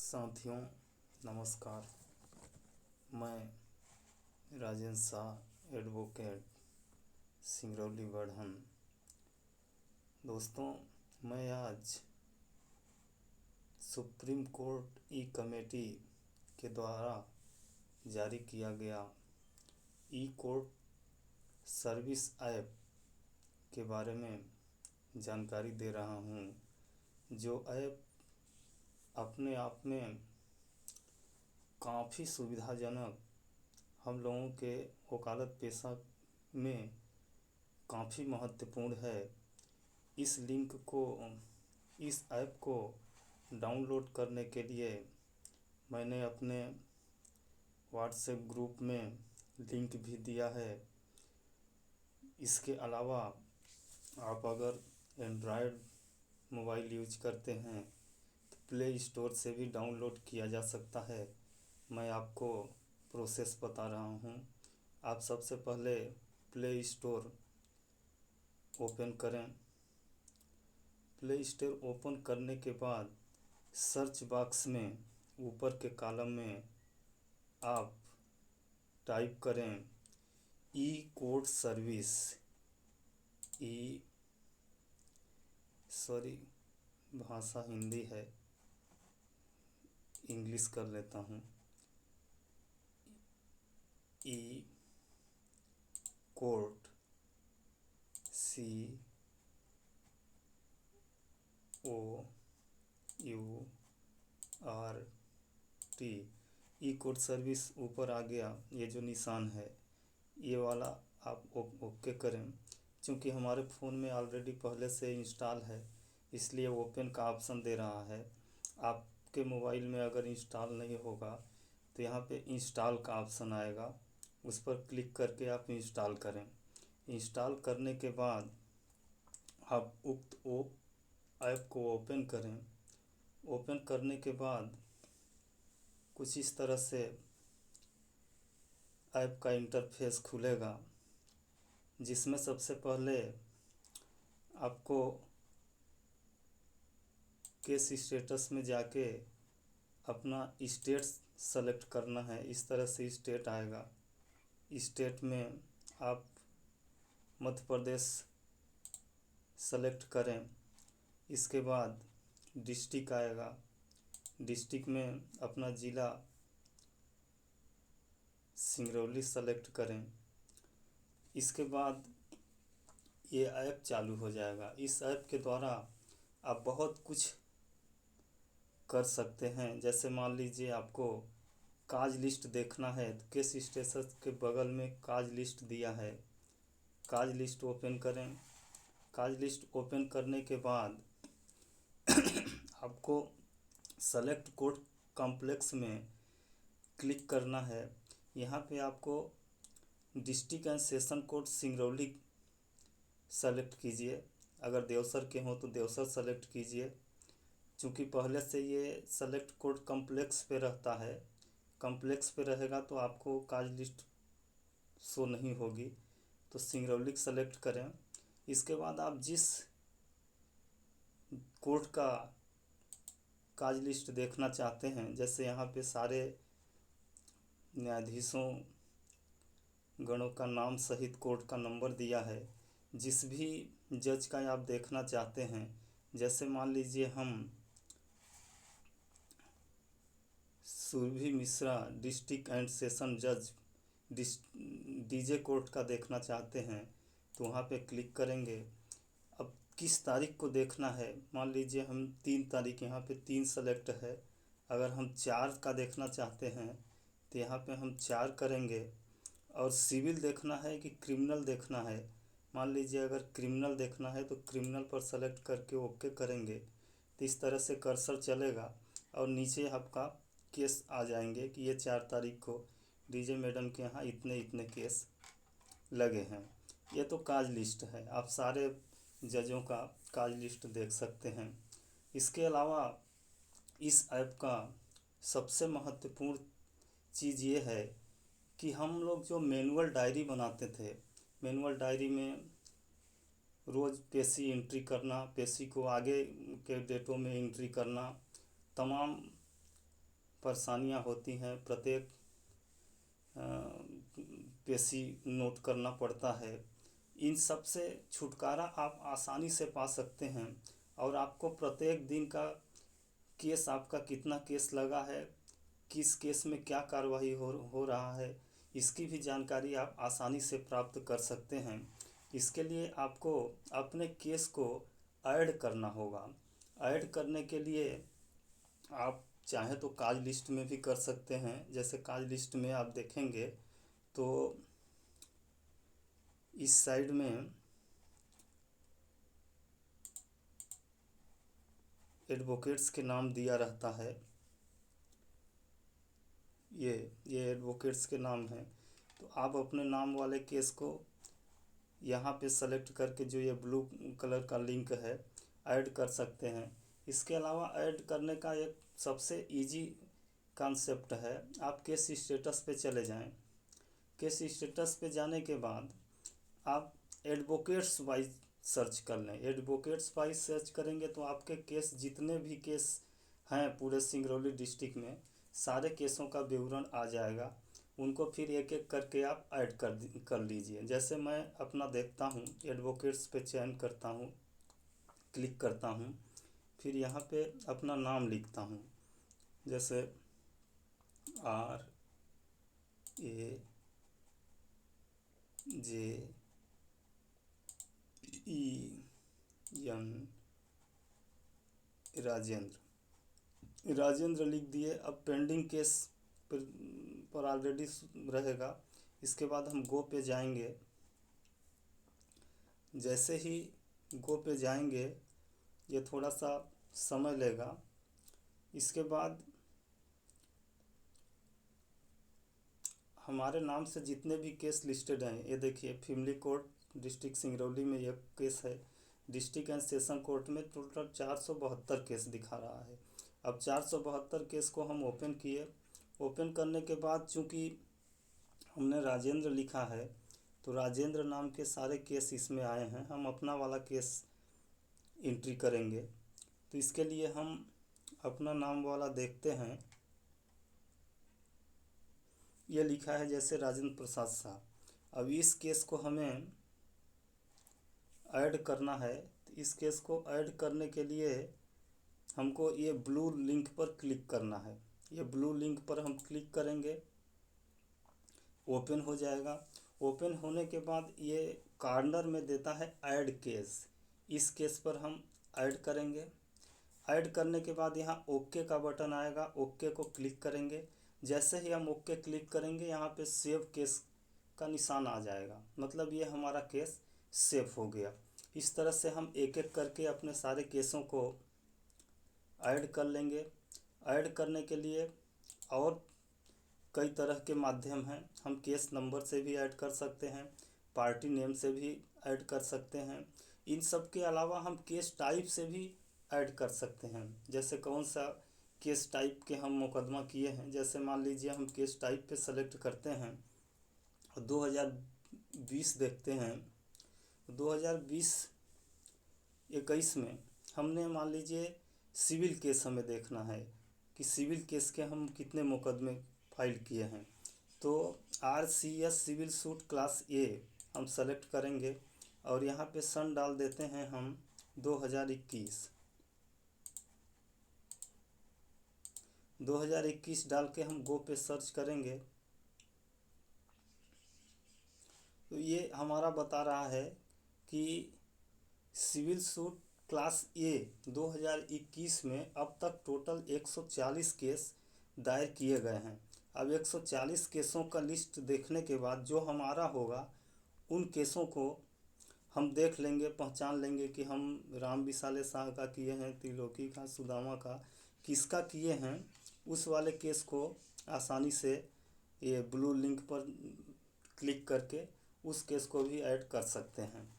साथियों, नमस्कार। मैं राजेंद्र शाह, एडवोकेट, सिंगरौली बढ़न। दोस्तों, मैं आज सुप्रीम कोर्ट ई कमेटी के द्वारा जारी किया गया ई कोर्ट सर्विस ऐप के बारे में जानकारी दे रहा हूँ। जो ऐप अपने आप में काफ़ी सुविधाजनक हम लोगों के वकालत पेशा में काफ़ी महत्वपूर्ण है। इस ऐप को डाउनलोड करने के लिए मैंने अपने व्हाट्सएप ग्रुप में लिंक भी दिया है। इसके अलावा आप अगर एंड्रॉयड मोबाइल यूज करते हैं तो प्ले स्टोर से भी डाउनलोड किया जा सकता है। मैं आपको प्रोसेस बता रहा हूँ। आप सबसे पहले प्ले स्टोर ओपन करें। प्ले स्टोर ओपन करने के बाद सर्च बॉक्स में ऊपर के कॉलम में आप टाइप करें ई कोर्ट सर्विस। भाषा हिंदी है, इंग्लिश कर लेता हूँ। ई कोर्ट COURT ई कोर्ट सर्विस ऊपर आ गया। ये जो निशान है ये वाला आप ओके करें। क्योंकि हमारे फ़ोन में ऑलरेडी पहले से इंस्टॉल है इसलिए ओपन का ऑप्शन दे रहा है। आपके मोबाइल में अगर इंस्टॉल नहीं होगा तो यहाँ पे इंस्टॉल का ऑप्शन आएगा, उस पर क्लिक करके आप इंस्टॉल करें। इंस्टॉल करने के बाद आप उक्त ऐप को ओपन करें। ओपन करने के बाद कुछ इस तरह से ऐप का इंटरफेस खुलेगा, जिसमें सबसे पहले आपको केस स्टेटस में जाके अपना स्टेट सेलेक्ट करना है। इस तरह से स्टेट आएगा। स्टेट में आप मध्य प्रदेश सेलेक्ट करें। इसके बाद डिस्ट्रिक्ट आएगा। डिस्ट्रिक्ट में अपना ज़िला सिंगरौली सेलेक्ट करें। इसके बाद ये ऐप चालू हो जाएगा। इस ऐप के द्वारा आप बहुत कुछ कर सकते हैं। जैसे मान लीजिए आपको काज लिस्ट देखना है तो केस स्टेटस के बगल में काज लिस्ट दिया है। काज लिस्ट ओपन करें। काज लिस्ट ओपन करने के बाद आपको सेलेक्ट कोर्ट कॉम्प्लेक्स में क्लिक करना है। यहाँ पे आपको district and session court Singrauli select कीजिए। अगर देवसर के हों तो देवसर सेलेक्ट कीजिए। चूँकि पहले से ये सेलेक्ट कोर्ट कॉम्प्लेक्स पे रहता है, कॉम्प्लेक्स पे रहेगा तो आपको काज लिस्ट शो नहीं होगी, तो सिंगरौली सेलेक्ट करें। इसके बाद आप जिस कोर्ट का काज लिस्ट देखना चाहते हैं, जैसे यहाँ पे सारे न्यायाधीशों गणों का नाम सहित कोर्ट का नंबर दिया है। जिस भी जज का आप देखना चाहते हैं, जैसे मान लीजिए हम Surabhi Mishra district and session जज डीजे कोर्ट का देखना चाहते हैं तो वहाँ पे क्लिक करेंगे। अब किस तारीख को देखना है, मान लीजिए हम 3 तारीख, यहाँ पे 3 सेलेक्ट है। अगर हम 4 का देखना चाहते हैं तो यहाँ पे हम 4 करेंगे। और सिविल देखना है कि क्रिमिनल देखना है, मान लीजिए अगर क्रिमिनल देखना है तो क्रिमिनल पर सेलेक्ट करके ओके करेंगे। तो इस तरह से कर्सर चलेगा और नीचे आपका केस आ जाएंगे कि ये 4 तारीख को डीजे मैडम के यहाँ इतने इतने केस लगे हैं। ये तो काज लिस्ट है, आप सारे जजों का काज लिस्ट देख सकते हैं। इसके अलावा इस ऐप का सबसे महत्वपूर्ण चीज़ ये है कि हम लोग जो मैनुअल डायरी बनाते थे, मैनुअल डायरी में रोज़ पेशी एंट्री करना, पेशी को आगे के डेटों में एंट्री करना, तमाम परेशानियां होती हैं, प्रत्येक पेशी नोट करना पड़ता है। इन सब से छुटकारा आप आसानी से पा सकते हैं और आपको प्रत्येक दिन का केस, आपका कितना केस लगा है, किस केस में क्या कार्रवाई हो रहा है, इसकी भी जानकारी आप आसानी से प्राप्त कर सकते हैं। इसके लिए आपको अपने केस को ऐड करना होगा। ऐड करने के लिए आप चाहें तो काज लिस्ट में भी कर सकते हैं। जैसे काज लिस्ट में आप देखेंगे तो इस साइड में एडवोकेट्स के नाम दिया रहता है। ये एडवोकेट्स के नाम हैं। तो आप अपने नाम वाले केस को यहाँ पे सेलेक्ट करके जो ये ब्लू कलर का लिंक है ऐड कर सकते हैं। इसके अलावा ऐड करने का एक सबसे इजी कॉन्सेप्ट है, आप केस स्टेटस पे चले जाएं। केस स्टेटस पे जाने के बाद आप एडवोकेट्स वाइज सर्च कर लें। एडवोकेट्स वाइज सर्च करेंगे तो आपके केस, जितने भी केस हैं पूरे सिंगरौली डिस्ट्रिक्ट में, सारे केसों का विवरण आ जाएगा। उनको फिर एक एक करके आप ऐड कर लीजिए। जैसे मैं अपना देखता हूँ, एडवोकेट्स पे चयन करता हूँ, क्लिक करता हूँ, फिर यहाँ पे अपना नाम लिखता हूँ। जैसे RAJEN राजेंद्र लिख दिए। अब पेंडिंग केस पर ऑलरेडी रहेगा। इसके बाद हम गो पे जाएंगे। जैसे ही गो पे जाएंगे ये थोड़ा सा समय लेगा। इसके बाद हमारे नाम से जितने भी केस लिस्टेड हैं, ये देखिए, फैमिली कोर्ट डिस्ट्रिक्ट सिंगरौली में यह केस है। डिस्ट्रिक्ट एंड सेशन कोर्ट में टोटल 472 केस दिखा रहा है। अब 472 केस को हम ओपन किए। ओपन करने के बाद चूँकि हमने राजेंद्र लिखा है तो राजेंद्र नाम के सारे केस इसमें आए हैं। हम अपना वाला केस एंट्री करेंगे। तो इसके लिए हम अपना नाम वाला देखते हैं। ये लिखा है जैसे राजेंद्र प्रसाद शाह। अब इस केस को हमें ऐड करना है। तो इस केस को ऐड करने के लिए हमको ये ब्लू लिंक पर क्लिक करना है। ये ब्लू लिंक पर हम क्लिक करेंगे, ओपन हो जाएगा। ओपन होने के बाद ये कॉर्नर में देता है ऐड केस। इस केस पर हम ऐड करेंगे। ऐड करने के बाद यहाँ ओके का बटन आएगा, ओके को क्लिक करेंगे। जैसे ही हम ओके क्लिक करेंगे यहाँ पे सेव केस का निशान आ जाएगा, मतलब ये हमारा केस सेव हो गया। इस तरह से हम एक एक करके अपने सारे केसों को ऐड कर लेंगे। ऐड करने के लिए और कई तरह के माध्यम हैं। हम केस नंबर से भी ऐड कर सकते हैं, पार्टी नेम से भी ऐड कर सकते हैं। इन सब के अलावा हम केस टाइप से भी ऐड कर सकते हैं। जैसे कौन सा केस टाइप के हम मुकदमा किए हैं। जैसे मान लीजिए हम केस टाइप पे सेलेक्ट करते हैं और 2020 देखते हैं। 2020-21 में हमने मान लीजिए सिविल केस हमें देखना है कि सिविल केस के हम कितने मुकदमे फाइल किए हैं। तो RCS civil suit class A हम सेलेक्ट करेंगे और यहाँ पे सन डाल देते हैं हम 2021 डाल के हम गो पे सर्च करेंगे। तो ये हमारा बता रहा है कि सिविल सूट क्लास A 2021 में अब तक टोटल 140 केस दायर किए गए हैं। अब 140 केसों का लिस्ट देखने के बाद जो हमारा होगा उन केसों को हम देख लेंगे, पहचान लेंगे कि हम राम विशाले शाह का किए हैं, त्रिलोकी का, सुदामा का, किसका किए हैं। उस वाले केस को आसानी से ये ब्लू लिंक पर क्लिक करके उस केस को भी ऐड कर सकते हैं।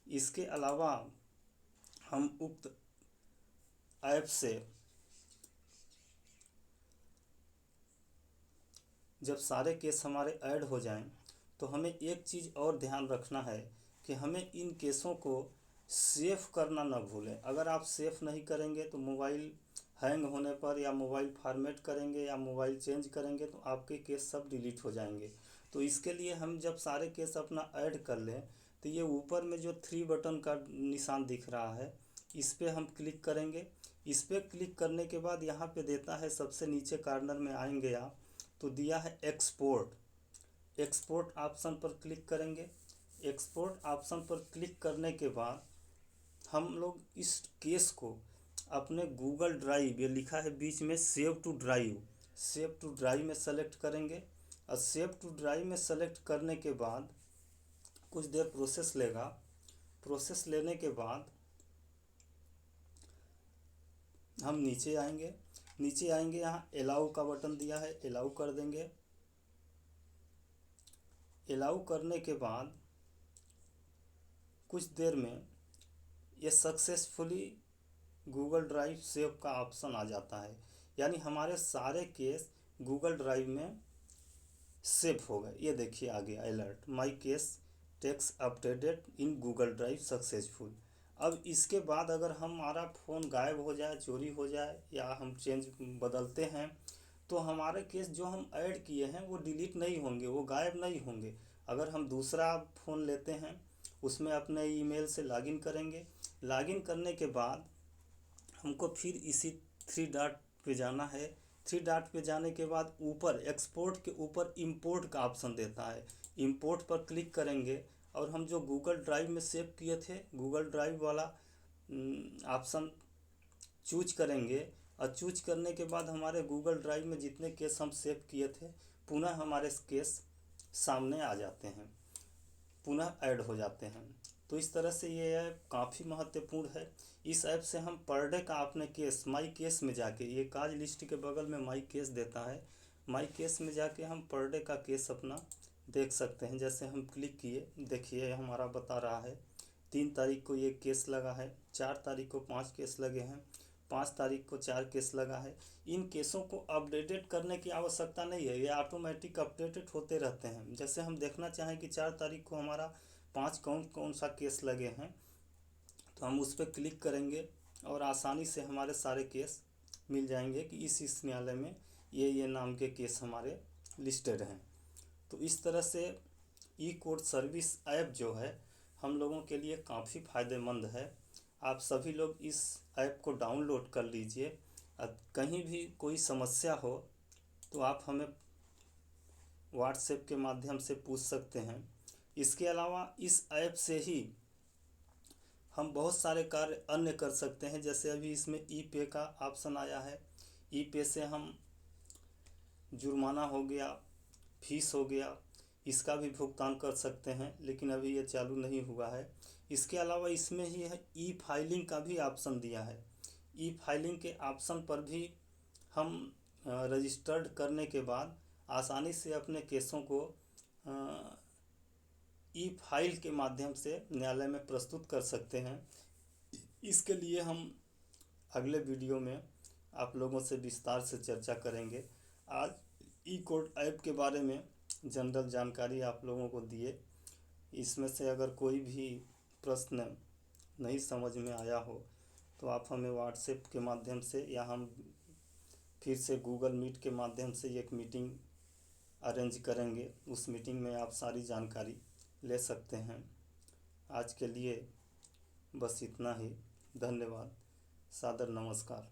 इसके अलावा हम उक्त ऐप से जब सारे केस हमारे ऐड हो जाएं तो हमें एक चीज़ और ध्यान रखना है कि हमें इन केसों को सेव करना न भूलें। अगर आप सेव नहीं करेंगे तो मोबाइल हैंग होने पर या मोबाइल फॉर्मेट करेंगे या मोबाइल चेंज करेंगे तो आपके केस सब डिलीट हो जाएंगे। तो इसके लिए हम जब सारे केस अपना ऐड कर लें तो ये ऊपर में जो 3 बटन का निशान दिख रहा है इस पर हम क्लिक करेंगे। इस पर क्लिक करने के बाद यहाँ पे देता है, सबसे नीचे कॉर्नर में आएंगे आप तो दिया है एक्सपोर्ट। एक्सपोर्ट ऑप्शन पर क्लिक करेंगे। एक्सपोर्ट ऑप्शन पर क्लिक करने के बाद हम लोग इस केस को अपने गूगल ड्राइव, ये लिखा है बीच में save to drive, save to drive में सेलेक्ट करेंगे। और सेव टू ड्राइव में सेलेक्ट करने के बाद कुछ देर प्रोसेस लेगा। प्रोसेस लेने के बाद हम नीचे आएंगे। नीचे आएंगे, यहाँ अलाउ का बटन दिया है, अलाउ कर देंगे। अलाउ करने के बाद कुछ देर में ये सक्सेसफुली गूगल ड्राइव सेव का ऑप्शन आ जाता है, यानी हमारे सारे केस गूगल ड्राइव में सेव हो गए। ये देखिए आ गया alert, my case texts updated in Google Drive successful. अब इसके बाद अगर हमारा फ़ोन गायब हो जाए, चोरी हो जाए या हम चेंज बदलते हैं तो हमारे केस जो हम ऐड किए हैं वो डिलीट नहीं होंगे, वो गायब नहीं होंगे। अगर हम दूसरा फ़ोन लेते हैं उसमें अपने ईमेल से लॉगिन करेंगे। लॉगिन करने के बाद हमको फिर इसी 3 डॉट पे जाना है। 3 डॉट पे जाने के बाद ऊपर एक्सपोर्ट के ऊपर इंपोर्ट का ऑप्शन देता है, इंपोर्ट पर क्लिक करेंगे और हम जो गूगल ड्राइव में सेव किए थे गूगल ड्राइव वाला ऑप्शन चूज करेंगे। और चूज करने के बाद हमारे गूगल ड्राइव में जितने केस हम सेव किए थे पुनः हमारे केस सामने आ जाते हैं, पुनः ऐड हो जाते हैं। तो इस तरह से ये ऐप काफ़ी महत्वपूर्ण है। इस ऐप से हम पर डे का अपने केस माई केस में जाके, ये काज लिस्ट के बगल में माई केस देता है, माई केस में जाके हम पर डे का केस अपना देख सकते हैं। जैसे हम क्लिक किए, देखिए हमारा बता रहा है 3 तारीख को ये केस लगा है, 4 तारीख को 5 केस लगे हैं, 5 तारीख को 4 केस लगा है। इन केसों को अपडेटेड करने की आवश्यकता नहीं है, ये ऑटोमेटिक अपडेटेड होते रहते हैं। जैसे हम देखना चाहें कि 4 तारीख को हमारा 5 कौन कौन सा केस लगे हैं तो हम उस पर क्लिक करेंगे और आसानी से हमारे सारे केस मिल जाएंगे कि इस न्यायालय में ये नाम के केस हमारे लिस्टेड हैं। तो इस तरह से ई कोर्ट सर्विस ऐप जो है हम लोगों के लिए काफ़ी फ़ायदेमंद है। आप सभी लोग इस ऐप को डाउनलोड कर लीजिए। कहीं भी कोई समस्या हो तो आप हमें व्हाट्सएप के माध्यम से पूछ सकते हैं। इसके अलावा इस ऐप से ही हम बहुत सारे कार्य अन्य कर सकते हैं। जैसे अभी इसमें ई पे का ऑप्शन आया है, ई पे से हम जुर्माना हो गया, फीस हो गया, इसका भी भुगतान कर सकते हैं, लेकिन अभी ये चालू नहीं हुआ है। इसके अलावा इसमें ही है ई फाइलिंग का भी ऑप्शन दिया है। ई फाइलिंग के ऑप्शन पर भी हम रजिस्टर्ड करने के बाद आसानी से अपने केसों को ई फाइल के माध्यम से न्यायालय में प्रस्तुत कर सकते हैं। इसके लिए हम अगले वीडियो में आप लोगों से विस्तार से चर्चा करेंगे। आज ई कोर्ट ऐप के बारे में जनरल जानकारी आप लोगों को दिए। इसमें से अगर कोई भी प्रश्न नहीं समझ में आया हो तो आप हमें व्हाट्सएप के माध्यम से या हम फिर से गूगल मीट के माध्यम से एक मीटिंग अरेंज करेंगे, उस मीटिंग में आप सारी जानकारी ले सकते हैं। आज के लिए बस इतना ही। धन्यवाद। सादर नमस्कार।